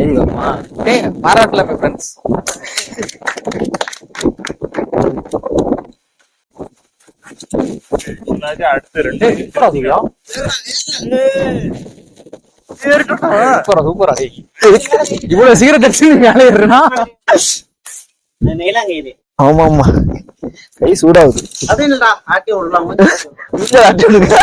ஐயோம்மா டேய் பாராட்டலாமே ஃப்ரெண்ட்ஸ். அடுத்து 2 சூப்பரா இவ்வளவு சீக்கிரம் டச்சு மேலே ஏறுனா. ஆமா ஆமா கை சூடாகுது. அது இல்லடா ஆட்டி விடலாம். இல்ல ஆட்டி விடுங்க.